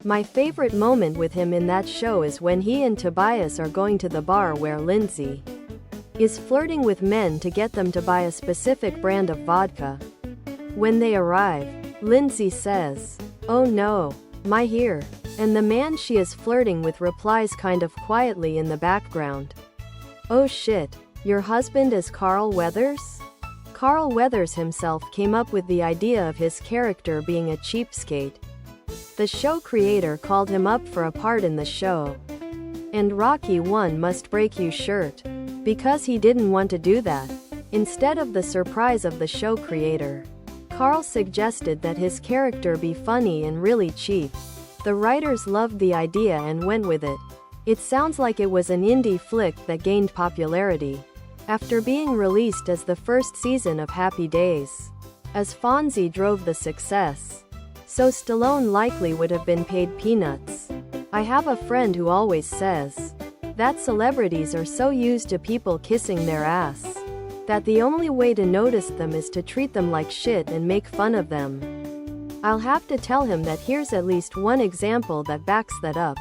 My favorite moment with him in that show is when he and Tobias are going to the bar where Lindsay is flirting with men to get them to buy a specific brand of vodka. When they arrive, Lindsay says, "Oh no, my here," and the man she is flirting with replies kind of quietly in the background, "Oh shit, your husband is Carl Weathers?" Carl Weathers himself came up with the idea of his character being a cheapskate. The show creator called him up for a part in the show, and Rocky One Must Break You shirt, because he didn't want to do that. Instead of the surprise of the show creator, Carl suggested that his character be funny and really cheap. The writers loved the idea and went with it. It sounds like it was an indie flick that gained popularity after being released as the first season of Happy Days, as Fonzie drove the success. So Stallone likely would have been paid peanuts. I have a friend who always says that celebrities are so used to people kissing their ass that the only way to notice them is to treat them like shit and make fun of them. I'll have to tell him that here's at least one example that backs that up.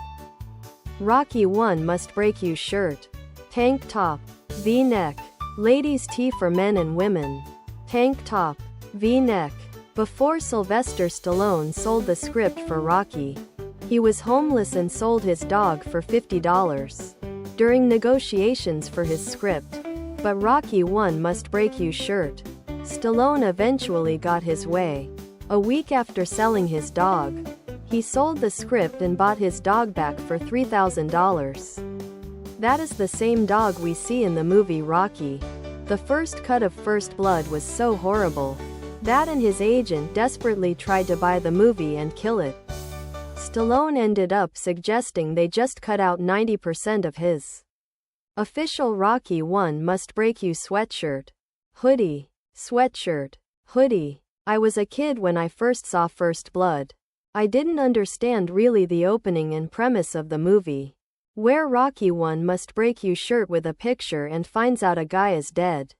Rocky One Must Break You shirt. Tank top, V-neck. Ladies' tee for men and women. Tank top, V-neck. Before Sylvester Stallone sold the script for Rocky, he was homeless and sold his dog for $50 during negotiations for his script. But Rocky One Must Break You shirt. Stallone eventually got his way. A week after selling his dog, he sold the script and bought his dog back for $3,000. That is the same dog we see in the movie Rocky. The first cut of First Blood was so horrible that and his agent desperately tried to buy the movie and kill it. Stallone ended up suggesting they just cut out 90% of his official Rocky One Must Break You sweatshirt. Hoodie. Sweatshirt. Hoodie. I was a kid when I first saw First Blood. I didn't understand really the opening and premise of the movie. Wear Rocky One Must Break You shirt with a picture and finds out a guy is dead.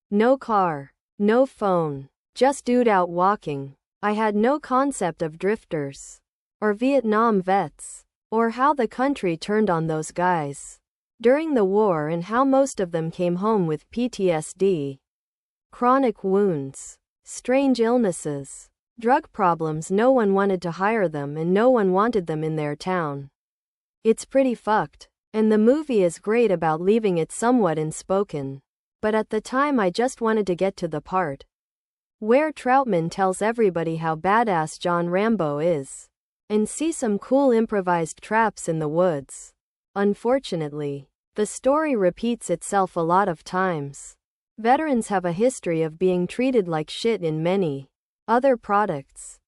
No car. No phone. Just dude out walking. I had no concept of drifters, or Vietnam vets, or how the country turned on those guys during the war and how most of them came home with PTSD, chronic wounds, strange illnesses, drug problems. No one wanted to hire them and no one wanted them in their town. It's pretty fucked, and the movie is great about leaving it somewhat unspoken. But at the time I just wanted to get to the part where Troutman tells everybody how badass John Rambo is, and see some cool improvised traps in the woods. Unfortunately, the story repeats itself a lot of times. Veterans have a history of being treated like shit in many other products.